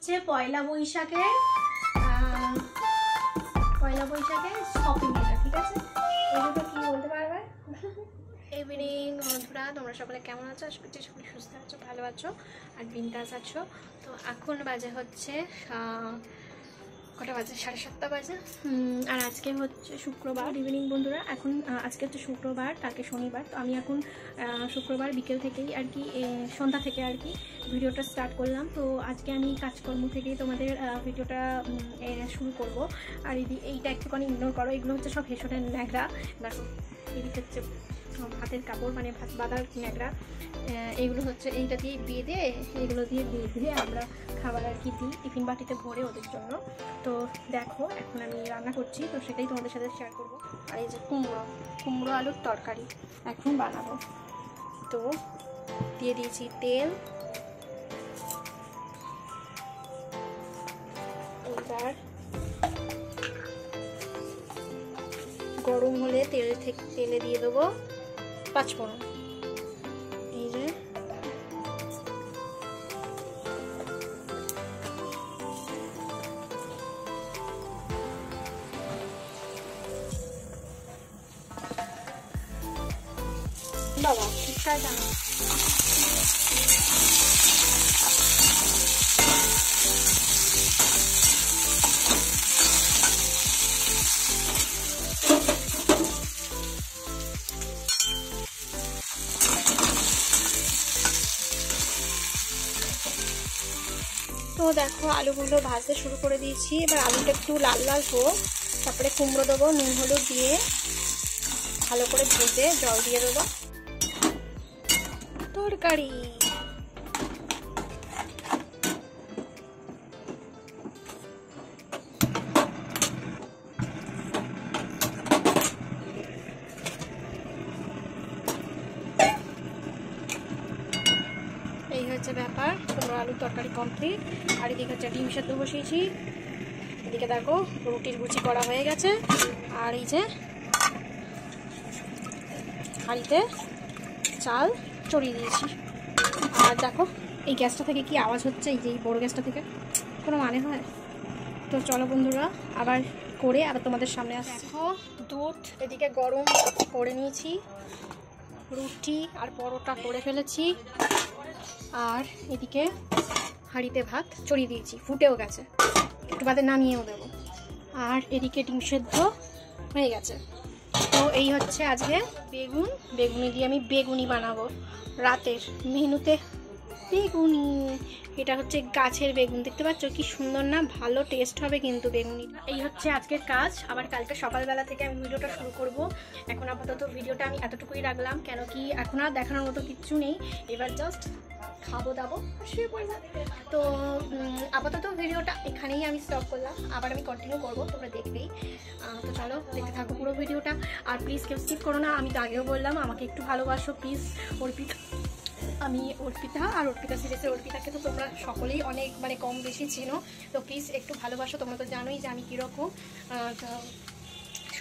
হচ্ছে পয়লা বৈশাখে শপিং এটা, ঠিক আছে? এই দুটো কি বলতে পারবে? ইভিনিং বন্ধুরা, তোমরা সকলে কেমন আছো? আশা করছি সকলে সুস্থ আছো, ভালো আছো আর বিন্দাস আছো। তো এখন বাজে হচ্ছে কটা বাজে? 7:30 বাজে। আর আজকে হচ্ছে শুক্রবার। ইভিনিং বন্ধুরা, এখন আজকে হচ্ছে শুক্রবার, কালকে শনিবার। তো আমি এখন শুক্রবার বিকেল থেকেই আর কি, সন্ধ্যা থেকে আর কি ভিডিওটা স্টার্ট করলাম। তো আজকে আমি কাজকর্ম থেকেই তোমাদের ভিডিওটা শুরু করব। আর এইটা একটুখানি ইগনোর করো, এগুলো হচ্ছে সব হেসনের ন্যাকড়া। দেখো এদিকে হচ্ছে হাতের কাপড়, মানে ভাত বাঁধার ন্যাকড়া। এইগুলো হচ্ছে এইটা দিয়ে বেঁধে, এগুলো দিয়ে বেঁধে আমরা খাবার আর কি দিই টিফিন বাটিতে ভরে ওদের জন্য। তো দেখো এখন আমি রান্না করছি, তো সেটাই তোমাদের সাথে শেয়ার করবো। আর এই যে কুমড়ো আলুর তরকারি এখন বানাবো। তো দিয়ে দিয়েছি তেল, এবার গরম হলে তেলে দিয়ে দেবো 5 ফোড়ন। এই যে বাবা ঠিকঠাক জানো। তো দেখো আলুগুলো ভাজতে শুরু করে দিয়েছি। এবার আলুটা একটু লাল লাল হোক, তারপরে কুমড়ো দেবো, নুন হলুদ দিয়ে ভালো করে ভেজে জল দিয়ে দেবো। তরকারি এই হচ্ছে ব্যাপার। কুমড়ো আলুর তরকারি কমপ্লিট। আর এদিকে হচ্ছে ডিম সেদ্ধ বসিয়েছি। এদিকে দেখো রুটির গুচি করা হয়ে গেছে। আর এই যে হাঁড়িতে চাল চড়িয়ে দিয়েছি। আর দেখো এই গ্যাসটা থেকে কি আওয়াজ হচ্ছে, এই যে এই বড়ো গ্যাসটা থেকে কোনো মানে হয়? তো চলো বন্ধুরা, আবার তোমাদের সামনে আসছি। দেখো দুধ এদিকে গরম করে নিয়েছি, রুটি আর পরোটা করে ফেলেছি। আর এদিকে হাঁড়িতে ভাত চড়িয়ে দিয়েছি, ফুটেও গেছে, একটু বাদে নামিয়েও দেবো। আর এদিকে ডিম সেদ্ধ হয়ে গেছে। তো এই হচ্ছে আজকে বেগুনি দিয়ে আমি বেগুনি বানাবো রাতের মেনুতে। বেগুনি, এটা হচ্ছে গাছের বেগুন, দেখতে পাচ্ছ কি সুন্দর না? ভালো টেস্ট হবে কিন্তু বেগুনিটা। এই হচ্ছে আজকের কাজ। আবার কালকে সকালবেলা থেকে আমি ভিডিওটা শুরু করব। এখন আপাতত ভিডিওটা আমি এতটুকুই রাখলাম, কেন কি এখন আর দেখানোর মতো কিচ্ছু নেই। এবার জাস্ট খাবো দাবো শুয়ে পড়বো। তো আপাতত ভিডিওটা এখানেই আমি স্টপ করলাম, আবার আমি কন্টিনিউ করবো, তোমরা দেখবেই। তো চলো দেখতে থাকো পুরো ভিডিওটা। আর প্লিজ কেউ স্কিপ করো না, আমি তো আগেও বললাম আমাকে একটু ভালোবাসো প্লিজ। আমি অর্পিতা, আর অর্পিতা সিরিজের অর্পিতাকে তো তোমরা সকলেই অনেক মানে কম বেশি চেনো। তো প্লিজ একটু ভালোবাসো, তোমরা তো জানোই যে আমি কীরকম। তো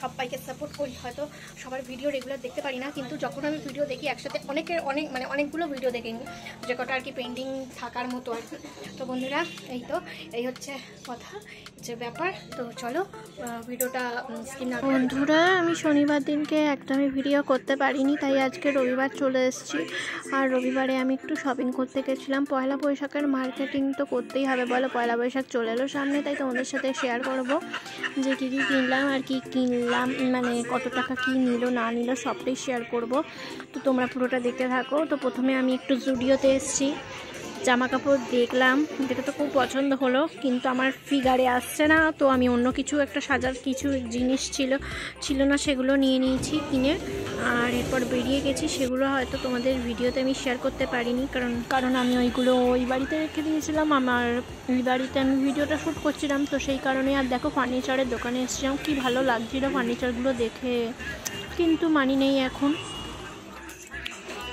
সবাইকে সাপোর্ট করি। হয়তো সবার ভিডিও রেগুলার দেখতে পারি না, কিন্তু যখন আমি ভিডিও দেখি একসাথে অনেকগুলো ভিডিও দেখে নিই, যে কটা আর কি পেন্ডিং থাকার মতো আর কি। তো বন্ধুরা এই হচ্ছে কথা, যে ব্যাপার। তো চলো ভিডিওটা স্কিপ না। বন্ধুরা, আমি শনিবার দিনকে একদমই ভিডিও করতে পারিনি, তাই আজকে রবিবার চলে এসেছি। আর রবিবারে আমি একটু শপিং করতে গেছিলাম। পয়লা বৈশাখের মার্কেটিং তো করতেই হবে বলো, পয়লা বৈশাখ চলে এলো সামনে, তাই তোমাদের সাথে শেয়ার করবো যে কী কী কিনলাম আর কি কিনলাম, মানে কত টাকা কি নিল না নিল সবটাই শেয়ার করব। তো তোমরা পুরোটা দেখতে থাকো। তো প্রথমে আমি একটু জুডিওতে এসেছি, জামা কাপড় দেখলাম, যেটা তো খুব পছন্দ হলো, কিন্তু আমার ফিগারে আসছে না। তো আমি অন্য কিছু একটা সাজার কিছু জিনিস ছিল না, সেগুলো নিয়ে নিয়েছি কিনে। আর এরপর বেরিয়ে গেছি, সেগুলো হয়তো তোমাদের ভিডিওতে আমি শেয়ার করতে পারিনি, কারণ আমি ওইগুলো ওই বাড়িতে রেখে দিয়েছিলাম। আমার ওই বাড়িতে আমি ভিডিওটা শ্যুট করছিলাম, তো সেই কারণে। আর দেখো ফার্নিচারের দোকানে এসেছিলাম, কি ভালো লাগছিল ফার্নিচারগুলো দেখে, কিন্তু মানি নেই এখন,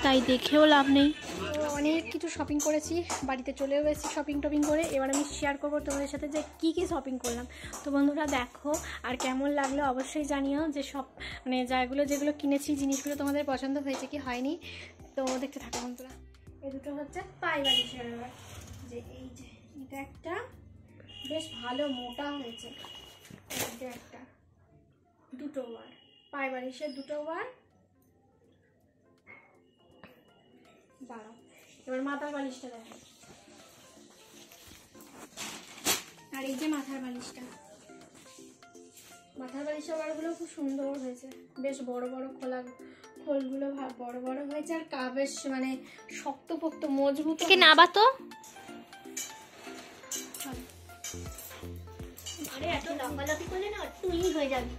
তাই দেখেও লাভ নেই। অনেক কিছু শপিং করেছি, বাড়িতে চলেও এসেছি শপিং টপিং করে। এবার আমি শেয়ার করবো তোমাদের সাথে যে কী কী শপিং করলাম। তো বন্ধুরা দেখো, আর কেমন লাগলো অবশ্যই জানিও, যে সব মানে যেগুলো কিনেছি জিনিসগুলো তোমাদের পছন্দ হয়েছে কি হয়নি। তো দেখতে থাকো বন্ধুরা। এই দুটো হচ্ছে পাইবারি শেয়ার, যে এই যে এটা একটা, বেশ ভালো মোটা হয়েছে। একটা দুটো ওয়ার, পায়ে বালিশের দুটো ওয়ার। দাঁড়াও, এবার মাথার বালিশটা দেখো। আর এই যে মাথার বালিশের ওয়ারগুলো খুব সুন্দর হয়েছে, বেশ বড় বড় খোলগুলো বড় বড় হয়েছে, আর বেশ মানে শক্তপোক্ত মজবুত। নাবা তো আরে এত লাফালাফি করলে না তুই হয়ে যাবি।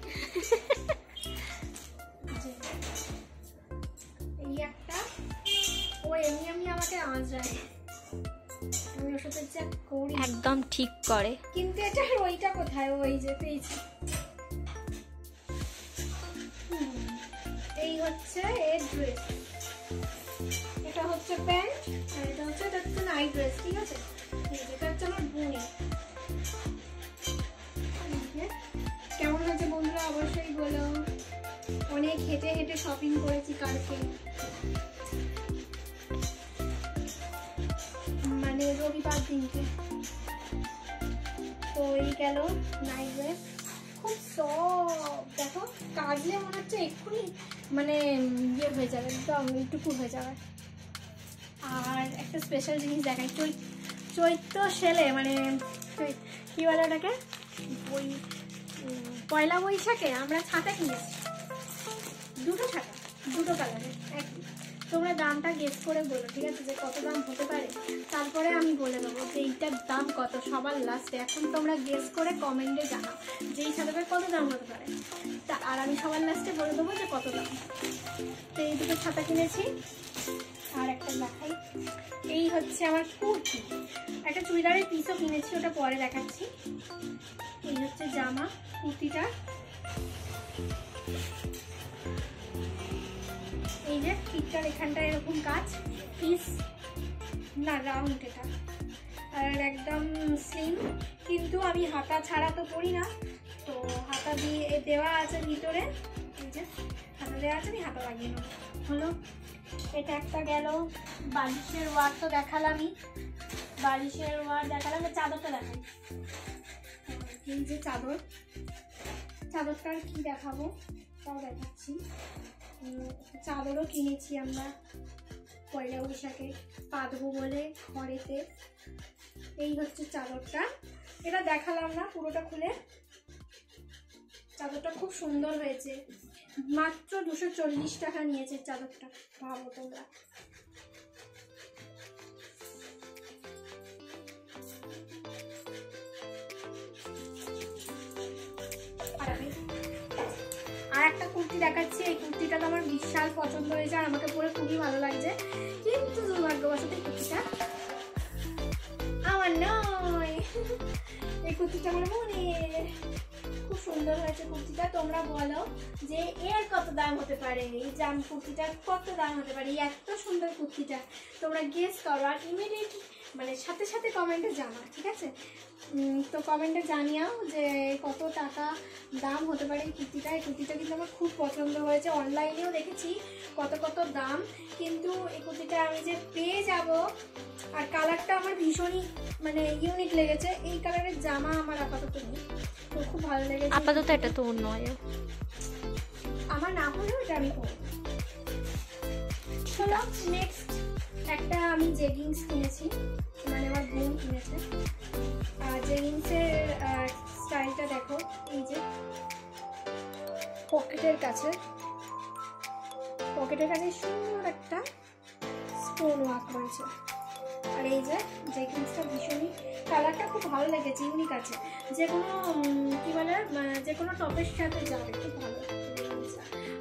এই একটা ও এমনি আমাকে আঁচড়ায়, আমি ওর সাথে যা করি একদম ঠিক করে, কিন্তু এটা ওইটা কোথায়? ওই যে পেয়েছি। এই হচ্ছে এর ড্রেস, এটা হচ্ছে প্যান্ট, আর এটা হচ্ছে নাইট ড্রেস। ঠিক আছে, এটা হচ্ছে আমার বোনের। কেমন হয়েছে বন্ধুরা অবশ্যই বলো। অনেক হেঁটে হেঁটে শপিং করেছি কালকে, মানে রবিবার দিনকে। তো এই গেল নাইট ড্রেস, খুব সফট। দেখো কাজলে মনে হচ্ছে এক্ষুনি মানে ইয়ে হয়ে যাবে, একদম এইটুকু হয়ে যাবে। আর একটা স্পেশাল জিনিস দেখাই, চৈত্র সেলে মানে কি বলে ওটাকে, পয়লা বৈশাখে আমরা ছাতা কিনেছি, দুটো ছাতা, দুটো কালারের একই। তোমরা দামটা গেস করে বলো, ঠিক আছে, যে কত দাম হতে পারে। তারপরে আমি বলে দেবো যে এইটার দাম কত সবার লাস্টে। এখন তোমরা গেস করে কমেন্টে জানাও যে এই ছাতাটার কত দাম হতে পারে, আর আমি সবার লাস্টে বলে দেবো যে কত দাম। তো এই দুটো ছাতা কিনেছি। আর একটা দেখাই, এই হচ্ছে আমার কুর্তি, একটা চুড়িদারের পিসও কিনেছি, ওটা পরে দেখাচ্ছি। এই হচ্ছে জামা, কুর্তিটা। এই যে পিঠটার এখানটা এরকম কাজ, পিস না রাউন্ড এটা, আর একদম স্লিম। কিন্তু আমি হাতা ছাড়া তো পরি না, তো হাতা দিয়ে দেওয়া আছে ভিতরে, এই যে হাতা দেওয়া আছে, আমি হাতা লাগিয়ে নেবো। হলো এটা একটা গেল। বালিশের ওয়ার তো দেখালামই, বালিশের ওয়ার দেখালাম। চাদরটা দেখাই, এই যে চাদরটার কি দেখাবো তাও দেখাচ্ছি। চাদরও কিনেছি আমরা পয়লা বৈশাখে পাতবো বলে ঘরেতে। এই হচ্ছে চাদরটা, এটা দেখালাম না পুরোটা খুলে। চাদরটা খুব সুন্দর হয়েছে, মাত্র 240 টাকা নিয়েছে চাদরটা, ভাবো তোমরা। আর একটা কুর্তি দেখাচ্ছি, এই কুর্তিটা তো আমার বিশাল পছন্দ হয়েছে আর আমাকে পরে খুবই ভালো লাগছে, কিন্তু দুর্ভাগ্যবশত এই কুর্তিটা আমার নয়। এই কুর্তিটা আমার বোনের। খুব সুন্দর হয়েছে কুর্তিটা। তোমরা বলো যে এর কত দাম হতে পারে, এই জাম কুর্তিটার কত দাম হতে পারে, এত সুন্দর কুর্তিটা তোমরা গেস করো। আর ইমিডিয়েট মানে সাথে সাথে কমেন্টে জানাও, ঠিক আছে? তো কমেন্টে জানিও যে কত টাকা দাম হতে পারে এই কুর্তিটা। এই কুর্তিটা কিন্তু আমার খুব পছন্দ হয়েছে, অনলাইনেও দেখেছি কত দাম, কিন্তু এই কুর্তিটা আমি যে পেয়ে যাব। আর কালারটা আমার ভীষণই মানে ইউনিক লেগেছে। এই কালারের জামা আমার আপাতত নেই, তো খুব ভালো লেগেছে। আপাতত এটা তো নয়, আমার না হলেও এটা আমি পরব। চলো নেক্সট একটা আমি জেগিংস কিনেছি, মানে আমার বোন কিনেছে। আর জেগিংসের স্টাইলটা দেখো, এই যে পকেটের কাছে সুন্দর একটা স্টোন ওয়ার্ক হয়েছে। আর এই যে জেগিংসটা ভীষণই কালারটা খুব ভালো লেগেছে, ইউনিক আছে। যে কোনো কি বলে, যে কোনো টপের সাথে যাবে, খুব ভালো।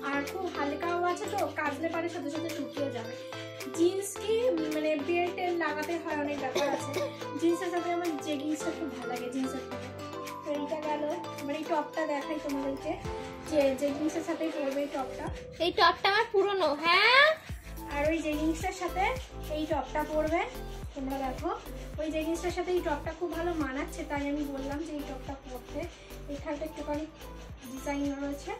আর খুব হালকাও আছে, তো কাচলে পারে সাথে সাথে শুকিয়ে যাবে। জিন্স কি মানে বেল্টে লাগাতে হয়, অনেক ব্যাপার আছে। জিন্সের সাথে আমার জেগিংসটা খুব ভালো লাগে জিন্সের থেকে। তো এইটা গেল। এবার এই টপটা দেখাই তোমাদেরকে, যে জেগিংসের সাথেই পরবে এই টপটা। এই টপটা আমার পুরনো, হ্যাঁ। আর ওই জেগিংসটার সাথে এই টপটা পরবে, তোমরা দেখো। ওই জেগিংসটার সাথে এই টপটা খুব ভালো মানাচ্ছে, তাই আমি বললাম যে এই টপটা পরতে। এখানটা একটুখানি ডিজাইন রয়েছে।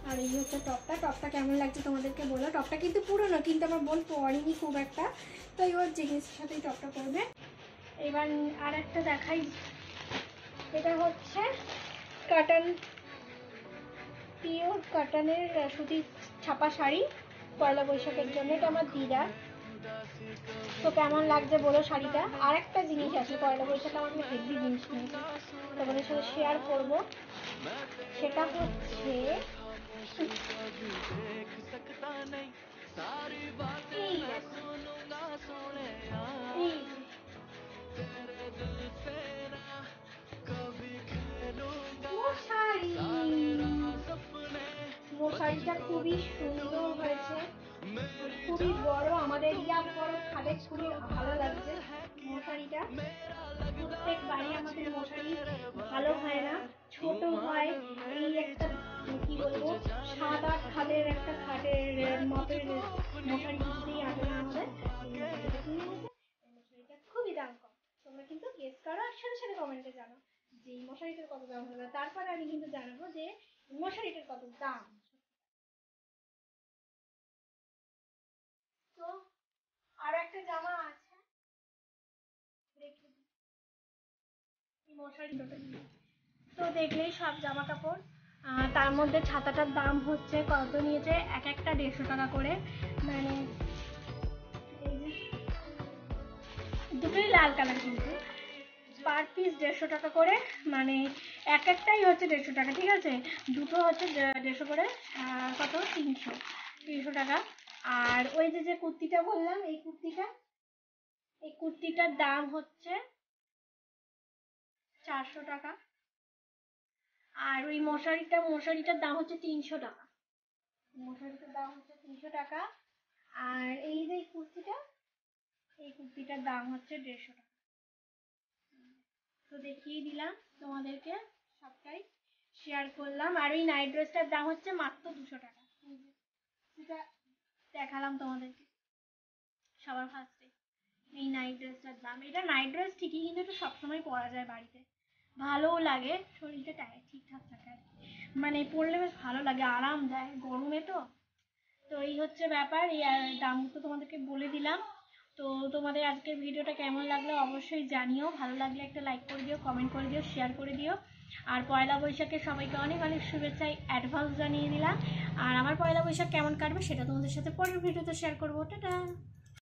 আর এই হচ্ছে টপটা কেমন লাগছে তোমাদেরকে বলো। টপটা কিন্তু পুরনো, কিন্তু আমার বোন পরেনি খুব একটা, তো ওর জেগিংসের সাথে এই টপটা পরবে। এবার আর একটা দেখাই, এটা হচ্ছে কাটান, পিওর কাটানের সুতির ছাপা শাড়ি পয়লা বৈশাখের জন্য। এটা আমার দিদা। তো কেমন লাগছে বলো শাড়িটা। আর একটা জিনিস আছে পয়লা বৈশাখে আমার হেভি জিনিস নিয়েছে, তোমাদের সাথে শেয়ার করব। সেটা হচ্ছে এই দেখো, এই মশারি। মশারিটা খুবই সুন্দর হয়েছে, খুবই বড়, আমাদের ইয়া বড় খাটে, খুবই ভালো লাগছে মশারিটা। প্রত্যেক বাড়ি আমাদের মশারি ভালো হয় না, ছোট হয়। এই একটা কি বলবো 7-8 খাটের একটা খাটের মাপের মশারি কিছুতেই আসে না আমাদের। মশারিটা খুবই দাম কম। তোমরা কিন্তু গেস করো আর সাথে সাথে কমেন্টে জানো যে এই মশারিটার কত দাম হবে। তারপরে আমি কিন্তু জানাবো যে মশারিটার কত দাম। তো আর একটা জামা আছে, তো দেখলেই সব জামা কাপড়। তার মধ্যে ছাতাটার দাম হচ্ছে কত নিয়েছে, এক একটা 150 টাকা করে। মানে এই যে দুটোই লাল কালার, কিন্তু পার পিস 150 টাকা করে, মানে এক একটাই হচ্ছে 150 টাকা, ঠিক আছে। দুটো হচ্ছে 150 করে, কত 300 টাকা। আর ওই যে যে কুর্তিটা বললাম, এই কুর্তিটার দাম হচ্ছে 400 টাকা। আর ওই মশারিটার দাম হচ্ছে 300 টাকা। মশারিটার দাম হচ্ছে 300 টাকা। আর এই যে এই কুর্তিটার দাম হচ্ছে 150 টাকা। তো দেখিয়ে দিলাম তোমাদেরকে, সবটাই শেয়ার করলাম। আর ওই নাইট ড্রেসটার দাম হচ্ছে মাত্র 200 টাকা। এটা দেখালাম তোমাদেরকে সবার ফার্স্টে। এই নাইট ড্রেসটার দাম, এটা নাইট ড্রেস ঠিকই, কিন্তু এটা সবসময় পরা যায় বাড়িতে, ভালোও লাগে, শরীরটা ঠিকঠাক থাকে আর কি। মানে পরলে বেশ ভালো লাগে, আরাম দেয় গরমে। তো তো এই হচ্ছে ব্যাপার। এই দাম তো তোমাদেরকে বলে দিলাম। তো তোমাদের আজকের ভিডিওটা কেমন লাগলো অবশ্যই জানিও। ভালো লাগলে একটা লাইক করে দিও, কমেন্ট করে দিও, শেয়ার করে দিও। আর পয়লা বৈশাখে সবাইকে অনেক অনেক শুভেচ্ছা অ্যাডভান্স জানিয়ে দিলাম। আর আমার পয়লা বৈশাখ কেমন কাটবে সেটা তোমাদের সাথে পরের ভিডিওতে শেয়ার করবো। টাটা।